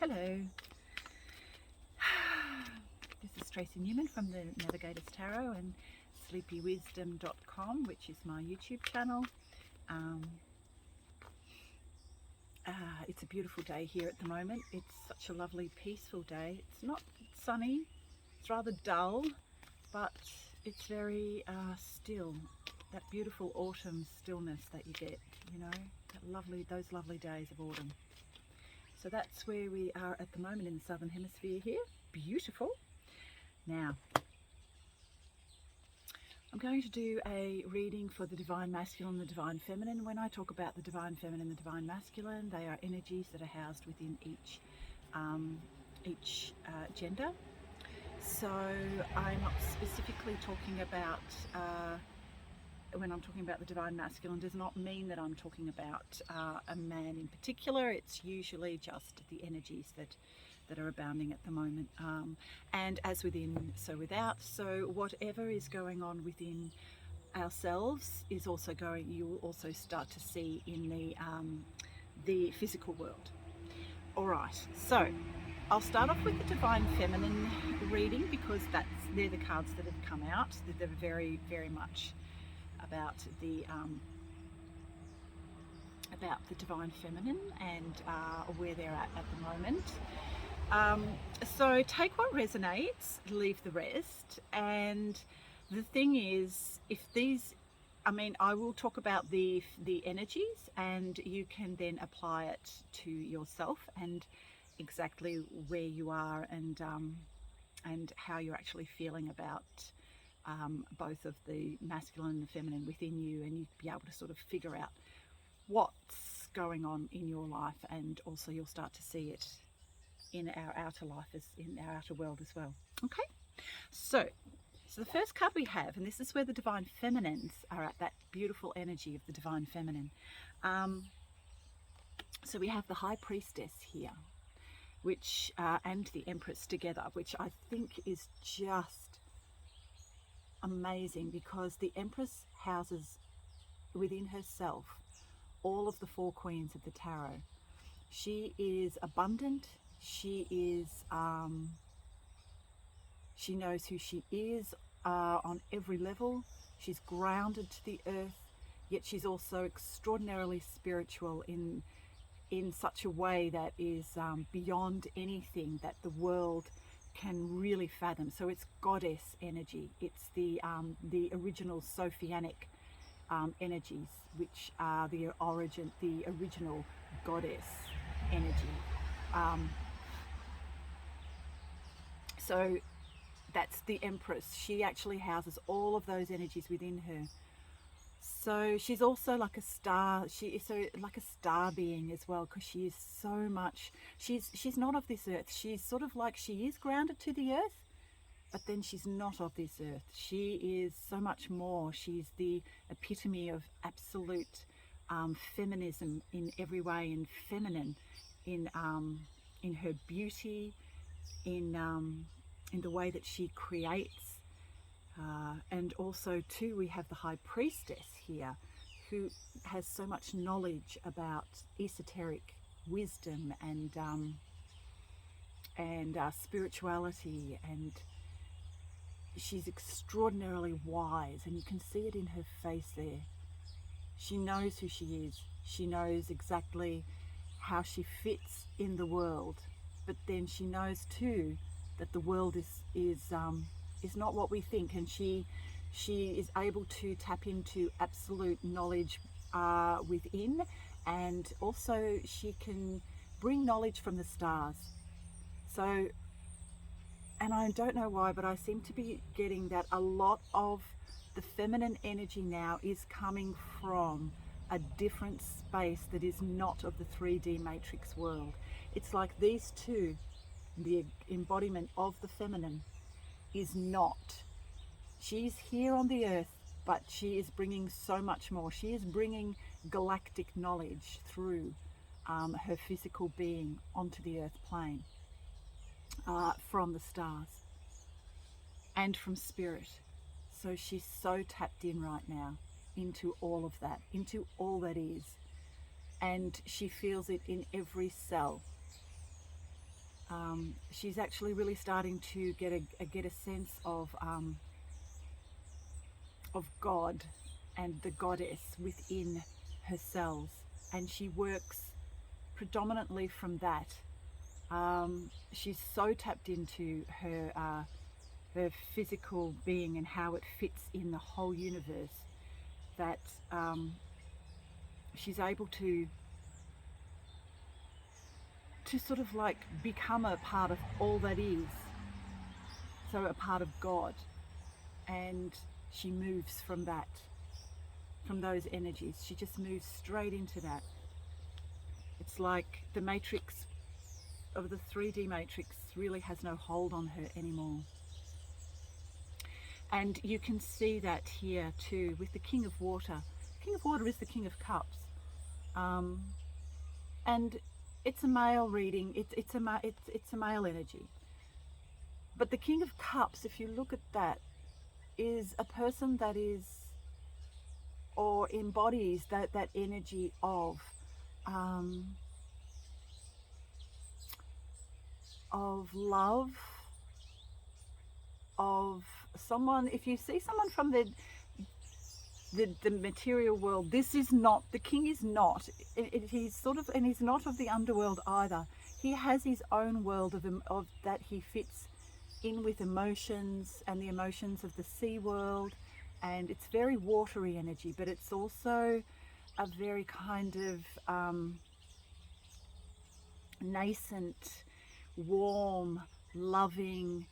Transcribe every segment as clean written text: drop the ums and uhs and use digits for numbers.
Hello, this is Tracy Newman from the Navigators Tarot and sleepywisdom.com, which is my YouTube channel. It's a beautiful day here at the moment. It's such a lovely, peaceful day. It's not sunny, it's rather dull, but it's very still. That beautiful autumn stillness that you get, you know, those lovely days of autumn. So that's where we are at the moment in the Southern Hemisphere here. Beautiful. Now, I'm going to do a reading for the Divine Masculine and the Divine Feminine. When I talk about the Divine Feminine and the Divine Masculine, they are energies that are housed within each gender. So I'm not specifically talking about, when I'm talking about the Divine Masculine, does not mean that I'm talking about a man in particular. It's usually just the energies that are abounding at the moment. And as within, so without. So whatever is going on within ourselves is also going, you will also start to see in the physical world. All right, so I'll start off with the Divine Feminine reading because they're the cards that have come out. They're very, very much about the Divine Feminine and where they're at the moment. So take what resonates, leave the rest. And the thing is, I will talk about the energies, and you can then apply it to yourself and exactly where you are and how you're actually feeling about both of the masculine and the feminine within you, and you'll be able to sort of figure out what's going on in your life, and also you'll start to see it in our outer life, as in our outer world as well. Okay, so the first card we have, and this is where the Divine Feminines are at, that beautiful energy of the Divine Feminine. So we have the High Priestess here, which and the Empress together, which I think is just amazing, because the Empress houses within herself all of the four queens of the tarot. She is abundant. She is she knows who she is on every level. She's grounded to the earth, yet she's also extraordinarily spiritual in such a way that is beyond anything that the world can really fathom. So it's goddess energy. It's the original Sophianic energies, which are the original goddess energy. So that's the Empress. She actually houses all of those energies within her. So she's also like a star. She is so like a star being as well, because she is so much. She's not of this earth. She's sort of like, she is grounded to the earth, but then she's not of this earth. She is so much more. She's the epitome of absolute feminism in every way, and feminine in her beauty, in the way that she creates. And also too, we have the High Priestess here, who has so much knowledge about esoteric wisdom and spirituality, and she's extraordinarily wise, and you can see it in her face there. She knows who she is. She knows exactly how she fits in the world, but then she knows too that the world is not what we think, and she is able to tap into absolute knowledge within, and also she can bring knowledge from the stars. So, and I don't know why, but I seem to be getting that a lot of the feminine energy now is coming from a different space that is not of the 3D matrix world. It's like these two, the embodiment of the feminine, is not. She's here on the earth, but she is bringing so much more. She is bringing galactic knowledge through her physical being onto the earth plane, from the stars and from spirit. So she's so tapped in right now into all of that, into all that is, and she feels it in every cell. she's actually really starting to get a sense of God and the goddess within her cells, and she works predominantly from that. She's so tapped into her physical being and how it fits in the whole universe that she's able to sort of like become a part of all that is, so a part of God, and she moves from that, from those energies. She just moves straight into that. It's like the matrix of the 3D matrix really has no hold on her anymore. And you can see that here too with the King of Water. King of Water is the King of Cups, and it's a male reading. It's a male energy. But the King of Cups, if you look at that, is a person that is, or embodies that energy of love, of someone. If you see someone from the material world, this is not, the king is not, he's sort of, and he's not of the underworld either. He has his own world of that he fits in with emotions, and the emotions of the sea world, and it's very watery energy, but it's also a very kind of nascent, warm, loving,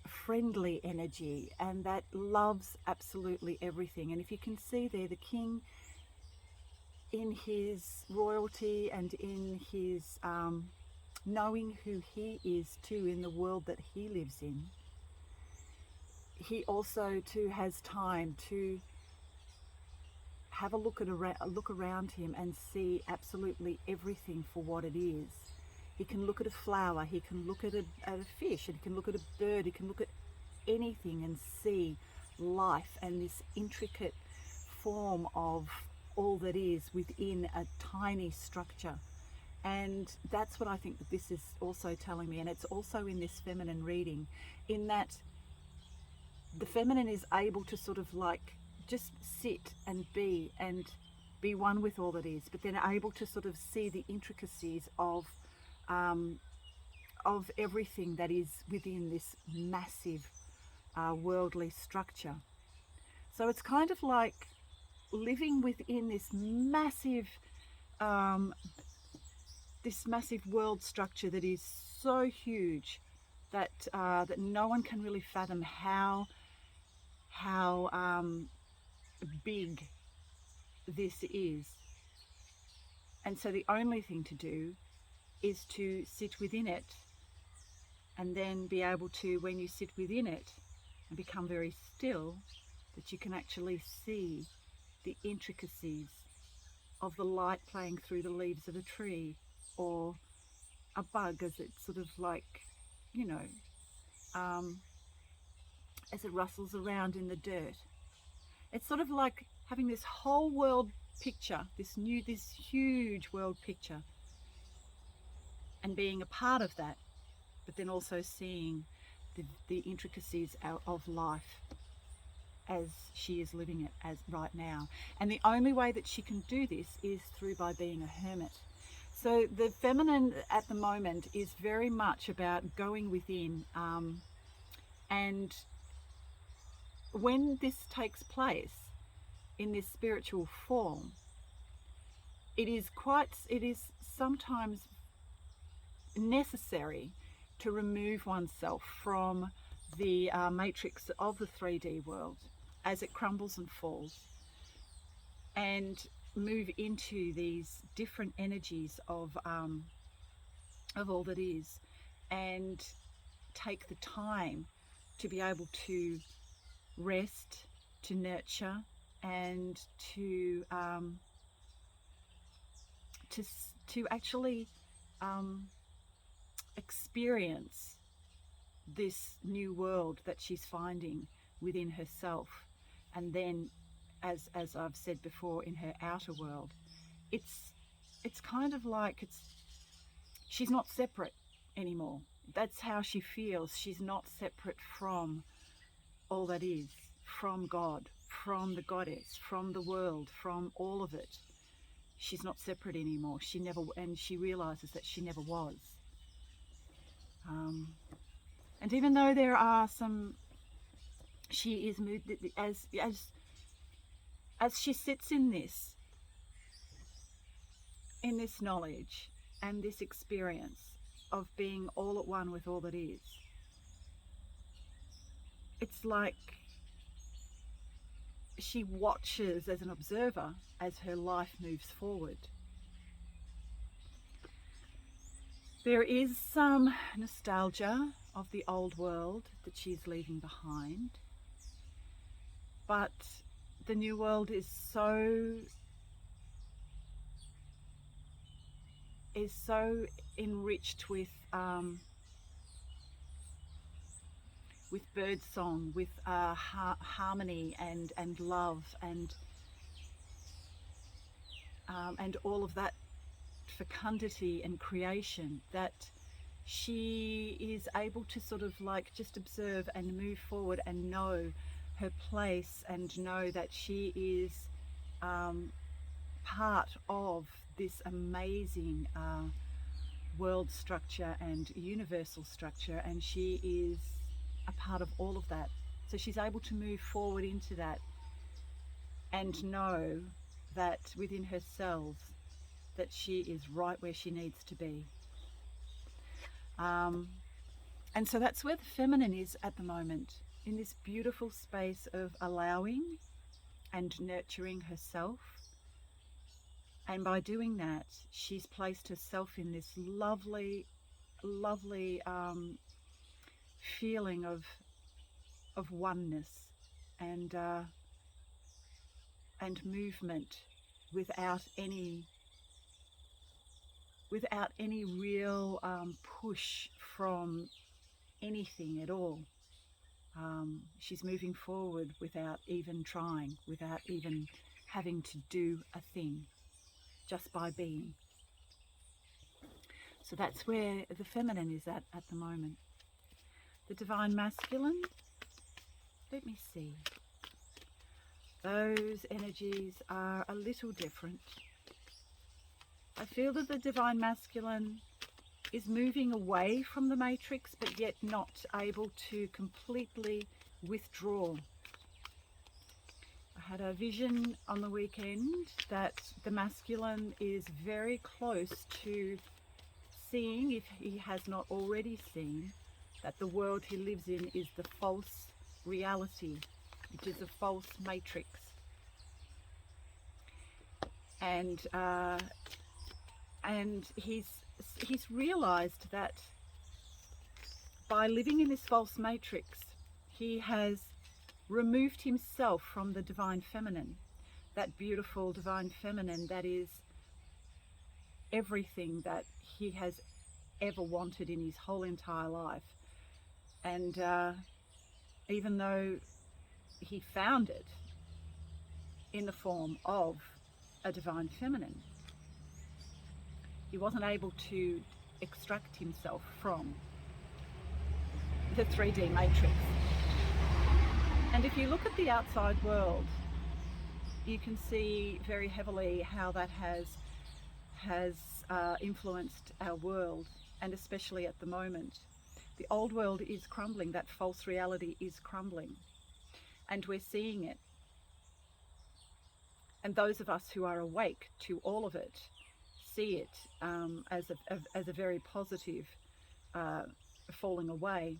friendly energy, and that loves absolutely everything. And if you can see there, the king in his royalty and in his knowing who he is too in the world that he lives in, he also too has time to have a look around him and see absolutely everything for what it is. He can look at a flower, he can look at a fish, and he can look at a bird, he can look at anything and see life and this intricate form of all that is within a tiny structure. And that's what I think that this is also telling me. And it's also in this feminine reading, in that the feminine is able to sort of like just sit and be one with all that is, but then able to sort of see the intricacies of everything that is within this massive worldly structure. So it's kind of like living within this massive world structure that is so huge that that no one can really fathom how big this is. And so the only thing to do is to sit within it, and then be able to, when you sit within it and become very still, that you can actually see the intricacies of the light playing through the leaves of a tree, or a bug as it sort of like, you know, as it rustles around in the dirt. It's sort of like having this whole world picture, this huge world picture, and being a part of that, but then also seeing the intricacies of life as she is living it as right now. And the only way that she can do this is by being a hermit. So the feminine at the moment is very much about going within, and when this takes place in this spiritual form, it is sometimes necessary to remove oneself from the matrix of the 3D world as it crumbles and falls, and move into these different energies of all that is, and take the time to be able to rest, to nurture, and to actually experience this new world that she's finding within herself. And then, as I've said before, in her outer world, it's kind of like she's not separate. anymore. That's how she feels. She's not separate from all that is, from God, from the goddess, from the world, from all of it. She's not separate anymore. She never, and she realizes that she never was. And even though there are some, she is moved as she sits in this knowledge and this experience of being all at one with all that is. It's like she watches as an observer as her life moves forward. There is some nostalgia of the old world that she's leaving behind, but the new world is so enriched with bird song, with harmony and love and all of that fecundity and creation, that she is able to sort of like just observe and move forward and know her place and know that she is part of this amazing world structure and universal structure, and she is a part of all of that. So she's able to move forward into that and know that within herself that she is right where she needs to be. And so that's where the feminine is at the moment, in this beautiful space of allowing and nurturing herself. And by doing that, she's placed herself in this lovely, lovely feeling of oneness and movement without any real push from anything at all. She's moving forward without even trying, without even having to do a thing, just by being. So that's where the feminine is at the moment. The divine masculine, let me see. Those energies are a little different. I feel that the divine masculine is moving away from the matrix, but yet not able to completely withdraw. I had a vision on the weekend that the masculine is very close to seeing, if he has not already seen, that the world he lives in is the false reality, which is a false matrix. And he's realized that by living in this false matrix, he has removed himself from the divine feminine, that beautiful divine feminine that is everything that he has ever wanted in his whole entire life. And even though he found it in the form of a divine feminine, he wasn't able to extract himself from the 3D matrix. And if you look at the outside world, you can see very heavily how that has influenced our world, and especially at the moment. The old world is crumbling, that false reality is crumbling, and we're seeing it. And those of us who are awake to all of it see it as a very positive falling away.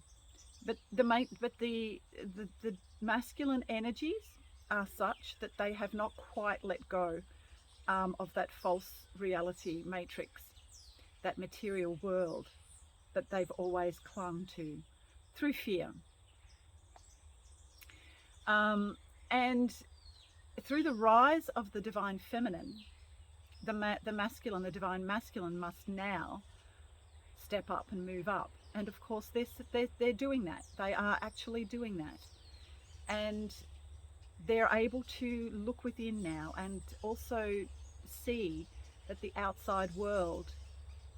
But the masculine energies are such that they have not quite let go of that false reality matrix, that material world that they've always clung to through fear. And through the rise of the divine feminine, the divine masculine must now step up and move up. And of course, they're doing that. They are actually doing that. And they're able to look within now and also see that the outside world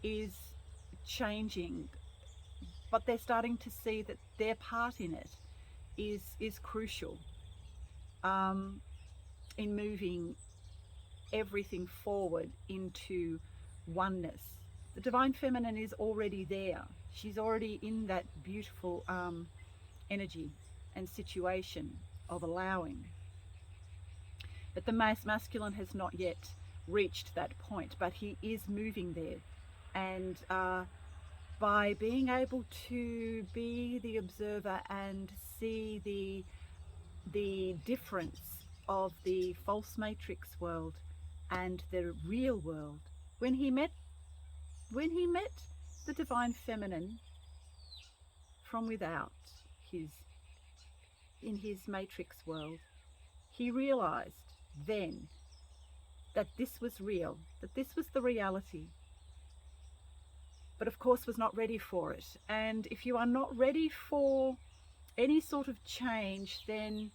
is changing but they're starting to see that their part in it is crucial in moving everything forward into oneness. The divine feminine is already there. She's already in that beautiful energy and situation of allowing. But the masculine has not yet reached that point, but he is moving there. And by being able to be the observer and see the difference of the false matrix world and the real world, when he met the divine feminine from without in his matrix world, he realized then that this was real, that this was the reality, but of course was not ready for it. And if you are not ready for any sort of change, then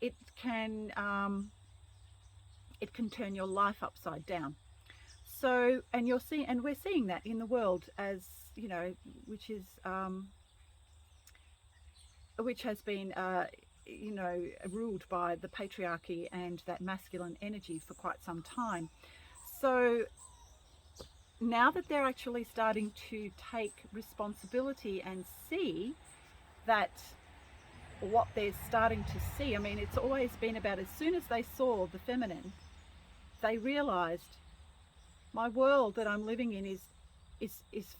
it can turn your life upside down. So, and we're seeing that in the world, as you know, which has been ruled by the patriarchy and that masculine energy for quite some time. So now that they're actually starting to take responsibility and see that what they're starting to see, I mean, it's always been about, as soon as they saw the feminine, they realized, my world that I'm living in is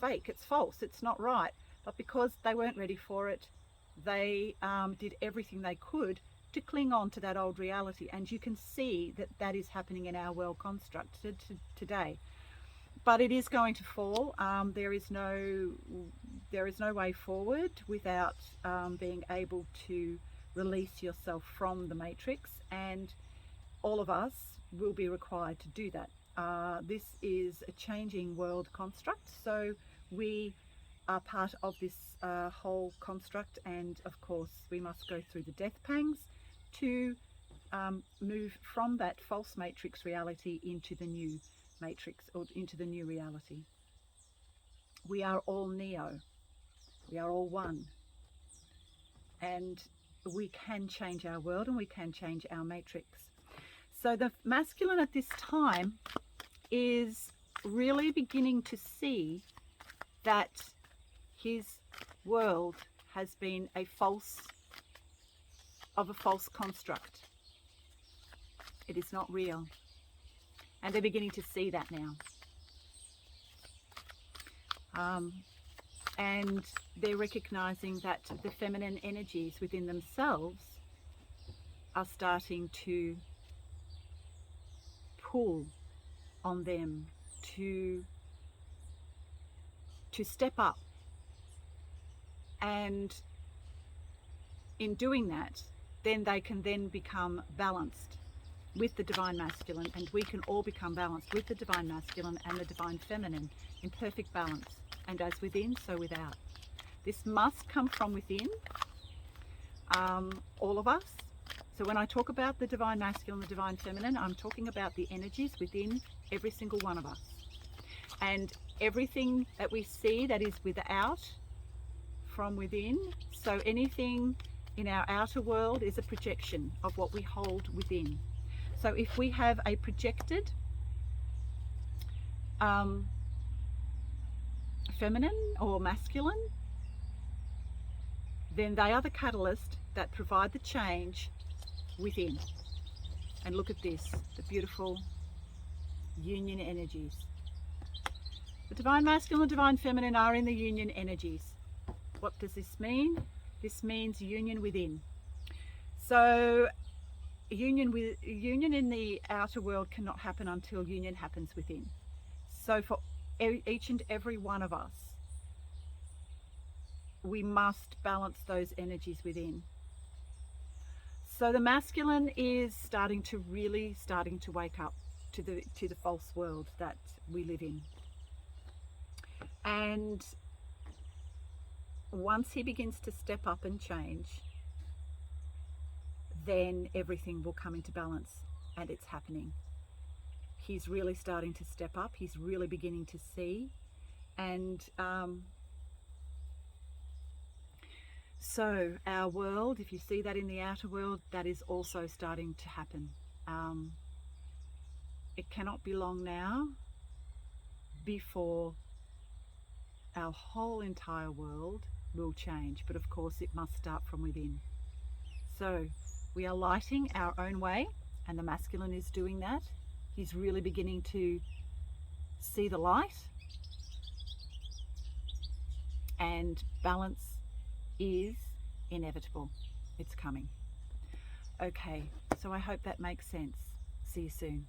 fake, it's false, it's not right. But because they weren't ready for it, they did everything they could to cling on to that old reality. And you can see that that is happening in our world construct today. But it is going to fall. There is no way forward without being able to release yourself from the matrix, and all of us will be required to do that. This is a changing world construct, so we are part of this whole construct, and of course we must go through the death pangs to move from that false matrix reality into the new matrix, or into the new reality. We are all Neo, we are all one, and we can change our world and we can change our matrix. So the masculine at this time is really beginning to see that his world has been a false construct. It is not real. And they're beginning to see that now. And they're recognizing that the feminine energies within themselves are starting to pull on them to step up. And in doing that, then they can then become balanced with the divine masculine, and we can all become balanced with the divine masculine and the divine feminine in perfect balance, and as within, so without. This must come from within, all of us. So when I talk about the divine masculine, the divine feminine, I'm talking about the energies within every single one of us. And everything that we see that is without, from within, so anything in our outer world is a projection of what we hold within. So if we have a projected feminine or masculine, then they are the catalyst that provide the change within. And look at this, the beautiful union energies. The divine masculine and divine feminine are in the union energies. What does this mean? This means union within. So union in the outer world cannot happen until union happens within. So for each and every one of us, we must balance those energies within. So the masculine is starting to wake up to the false world that we live in. And once he begins to step up and change, then everything will come into balance, and it's happening. He's really starting to step up. He's really beginning to see, and So our world, if you see that in the outer world, that is also starting to happen. It cannot be long now before our whole entire world will change, but of course it must start from within. So we are lighting our own way, and the masculine is doing that. He's really beginning to see the light, and balance is inevitable. It's coming. Okay, so I hope that makes sense. See you soon.